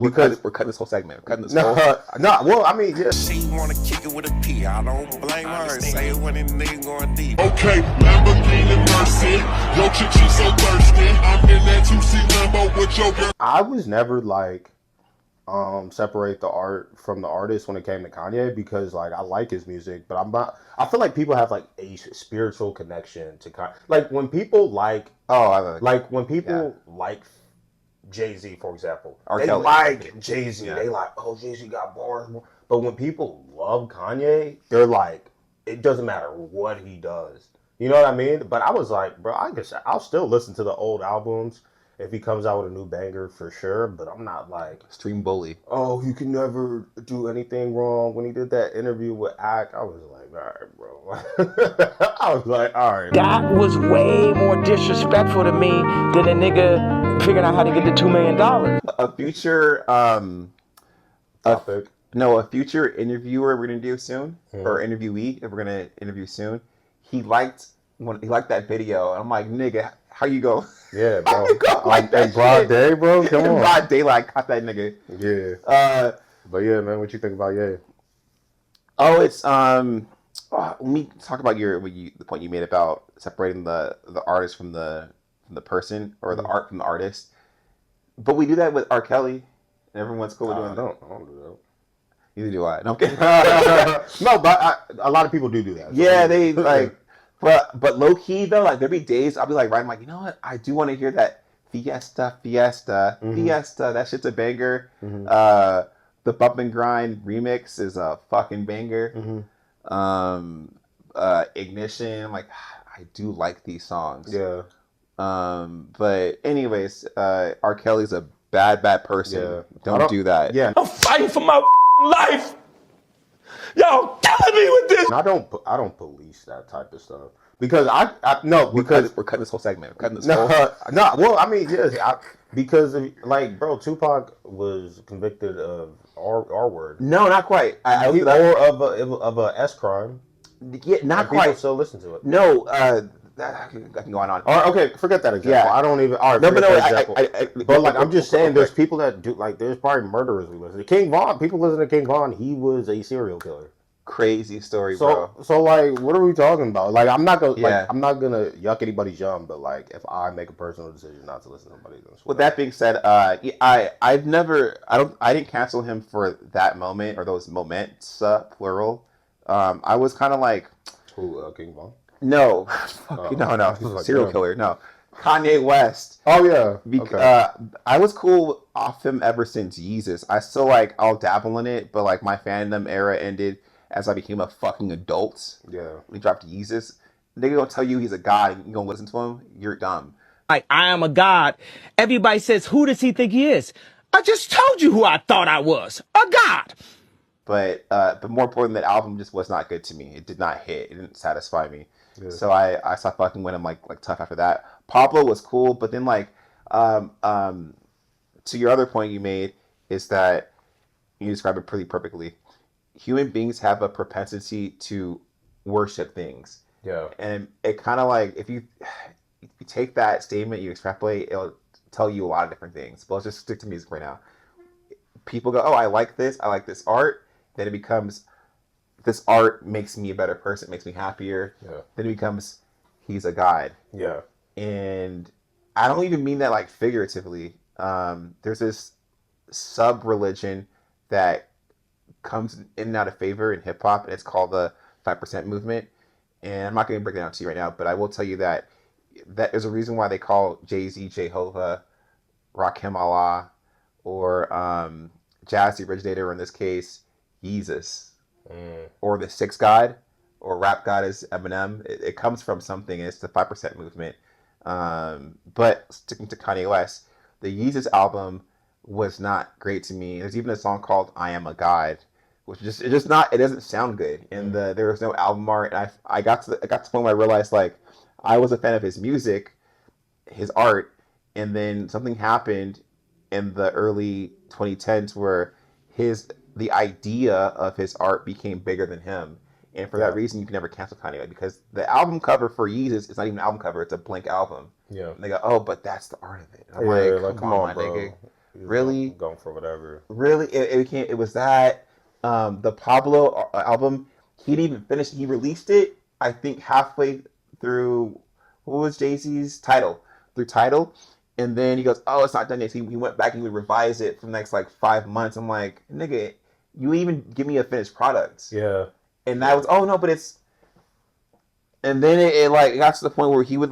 Because we're cutting this whole segment. We're cutting this whole. Well, I mean, yeah. She wanna kick it with a P. I don't blame her. Say it when a nigga going deep. Okay, Lamborghini Mercy. Yo, chick, she so thirsty. I'm in that 2C Lambo with your girl. I was never like separate the art from the artist when it came to Kanye, because like I like his music, but I'm not. I feel like people have like a spiritual connection to Kanye. Like when people like when people like Jay-Z, for example, they Kelly. like Jay-Z. Yeah. They like, oh, Jay-Z got bars. But when people love Kanye, they're like, it doesn't matter what he does. You know what I mean? But I was like, bro, I guess I'll still listen to the old albums if he comes out with a new banger for sure. But I'm not like Stream bully. Oh, you can never do anything wrong. When he did that interview with Ack, I was like, all right, bro. I was like, all right. That was way more disrespectful to me than a nigga figuring out how to get the $2 million. A future topic. A future interviewer we're gonna do soon, or interviewee that we're gonna interview soon. He liked that video, and I'm like, nigga, how you go? Yeah, bro. Like in broad day, bro. Come on. Broad daylight, caught that nigga. Yeah. But yeah, man, what you think about Ye? Oh, it's let me talk about the point you made about separating the artist from the person, or the art from the artist. But we do that with R. Kelly, and everyone's cool with doing that. I don't do that. Neither do I. No, I'm kidding. No, but a lot of people do that. So yeah, they like, but low key though, like there'll be days I'll be like, right, I'm like, you know what? I do want to hear that Fiesta. That shit's a banger. The Bump and Grind remix is a fucking banger. Ignition, like I do like these songs. Yeah. But anyways, R. Kelly's a bad person. Yeah. Don't do that. Yeah. I'm fighting for my life. Y'all killing me with this. I don't police that type of stuff because because we're cutting this whole segment. We're cutting this whole. Well, I mean, yes, because like, bro, Tupac was convicted of R word. No, not quite. Or of a S crime. Yeah, not quite. People still listen to it. No, I can go on. Or, okay, forget that example. Yeah. I don't even. All right, no, but no. But like, I'm just saying, there's people that do like. There's probably murderers we listen to. King Von. People listen to King Von. He was a serial killer. Crazy story, bro. So like, what are we talking about? Like, I'm not gonna yuck anybody's yum, but like, if I make a personal decision not to listen to somebody, with that being said, I didn't cancel him for that moment or those moments, plural. I was kind of like, who, King Von? No, no, serial killer. No, Kanye West. Oh yeah. I was cool off him ever since Yeezus. I still I'll dabble in it, but like my fandom era ended as I became a fucking adult. Yeah. When he dropped Yeezus, nigga gonna tell you he's a god and you gonna listen to him? You're dumb. Like, I am a god. Everybody says, who does he think he is? I just told you who I thought I was. A god. But more important, that album just was not good to me. It did not hit. It didn't satisfy me. Yeah. So I stopped fucking with him like tough after that. Pablo was cool, but then to your other point you made is that you described it pretty perfectly. Human beings have a propensity to worship things. Yeah. And it kind of like if you take that statement, you extrapolate, it'll tell you a lot of different things. But let's just stick to music right now. People go, oh, I like this art. Then it becomes, this art makes me a better person, makes me happier. Yeah. Then it becomes, he's a god. Yeah. And I don't even mean that like figuratively. There's this sub-religion that comes in and out of favor in hip-hop, and it's called the 5% movement. And I'm not going to break it down to you right now, but I will tell you that there's a reason why they call Jay-Z Jehovah, Rakim Allah, or Jazz the Originator, or in this case, Yeezus, or the Sixth God, or Rap God is Eminem. It comes from something, and it's the 5% movement. But sticking to Kanye West, the Yeezus album was not great to me. There's even a song called I Am a God, which it doesn't sound good. And there was no album art. And I got to the point where I realized I was a fan of his music, his art, and then something happened in the early 2010s where the idea of his art became bigger than him. And for that reason, you can never cancel Kanye, because the album cover for Yeezus is not even an album cover; it's a blank album. Yeah. And they go, "Oh, but that's the art of it." I'm like, "Come on, my nigga." Really? Going for whatever. Really, it was that the Pablo album. He didn't even finish. He released it, I think, halfway through. What was Jay-Z's title? Through title, and then he goes, "Oh, it's not done yet." So he went back and he would revise it for the next like 5 months. I'm like, nigga, you even give me a finished product. Yeah. And that was, oh no, but it's. And then it like got to the point where he would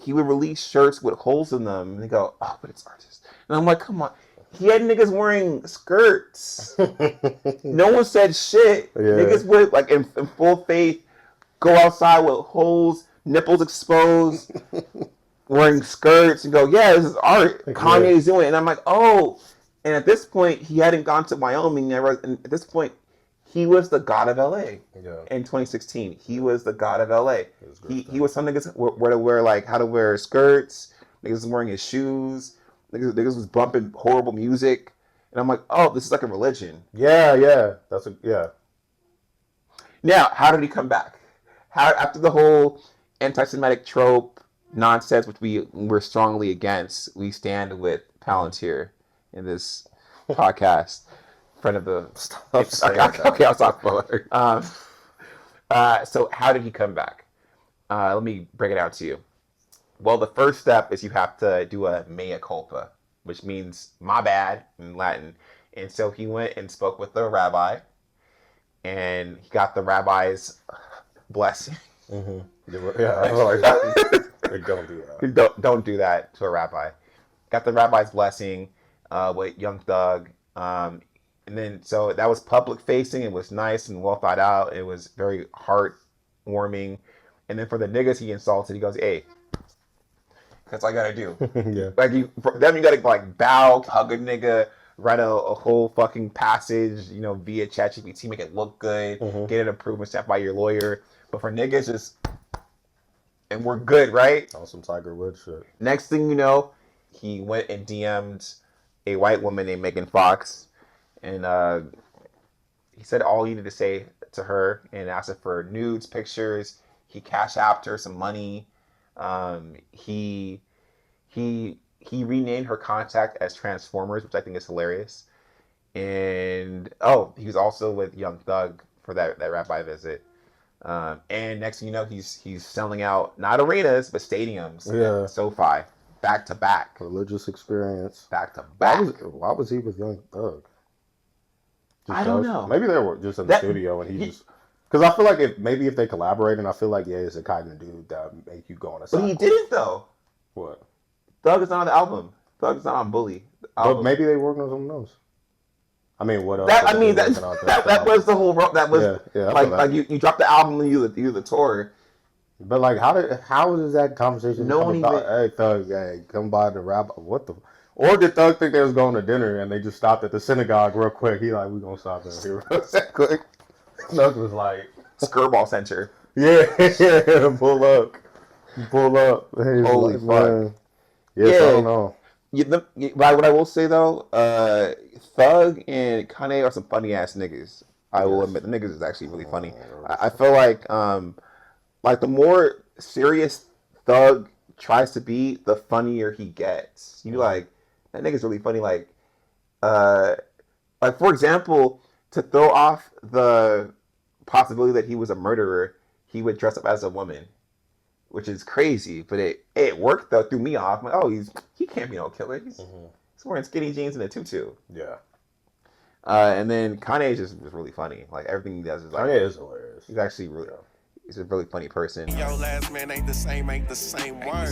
release shirts with holes in them, and they go, "Oh, but it's artist." And I'm like, come on. He had niggas wearing skirts. No one said shit. Yeah. Niggas would like in full faith go outside with holes, nipples exposed, wearing skirts, and go, "Yeah, this is art. Kanye's doing it." And I'm like, oh. And at this point, he hadn't gone to Wyoming. And at this point, he was the god of LA. Yeah. In 2016, he was the god of LA. He was some niggas where to wear like how to wear skirts. Niggas was wearing his shoes. Niggas was bumping horrible music, and I'm like, oh, this is like a religion. Yeah. Yeah. Now, how did he come back? How after the whole anti-Semitic trope nonsense, which we're strongly against, we stand with Palantir in this podcast. Friend of the okay, I'll talk about it. So how did he come back? Let me break it out to you. Well, the first step is you have to do a mea culpa, which means my bad in Latin. And so he went and spoke with the rabbi, and he got the rabbi's blessing. Mm-hmm. Yeah, I was like, don't do that. Don't do that to a rabbi. Got the rabbi's blessing with Young Thug. And then, so that was public facing. It was nice and well thought out. It was very heartwarming. And then for the niggas he insulted, he goes, "Hey, that's all I gotta do." Yeah. Like you gotta like bow, hug a nigga, write a whole fucking passage, via ChatGPT, make it look good, get it approved and stamped by your lawyer. But for niggas, just and we're good, right? On some Tiger Woods shit. Next thing you know, he went and DM'd a white woman named Megan Fox, and he said all he needed to say to her, and asked her for nudes, pictures. He cash apped her some money. He renamed her contact as Transformers, which I think is hilarious. And he was also with Young Thug for that rabbi visit. And next thing you know, he's selling out not arenas but stadiums. Yeah. SoFi, back to back. Religious experience. Back to back. Why was he with Young Thug? I don't know. Maybe they were just in the studio and he just. Because I feel like if they collaborated, I feel like is the kind of dude that make you go on a side. But he didn't though. What? Thug is not on the album. Thug is not on Bully. But maybe they worked on something else. I mean, what else? That was the whole. That was like you dropped the album and you the tour. But like, how does that conversation? No one even. Hey, Thug, hey, come by the rabbi. What the? Or did Thug think they was going to dinner and they just stopped at the synagogue real quick? He like, we gonna stop in here real quick. Thug was like, Skirball Center. Yeah, pull up. Hey, holy like, fuck. Man. Yes, I don't know. What I will say though, Thug and Kanye are some funny ass niggas. I will admit the niggas is actually really funny. I feel like the more serious Thug tries to be, the funnier he gets. Like that nigga's really funny. Like for example, to throw off the possibility that he was a murderer, he would dress up as a woman, which is crazy. But it worked though. Threw me off. I'm like, he can't be no killer. He's wearing skinny jeans and a tutu. Yeah. And then Kanye is really funny. Like everything he does is like Kanye is hilarious. He's actually he's a really funny person. Your last man ain't the same word.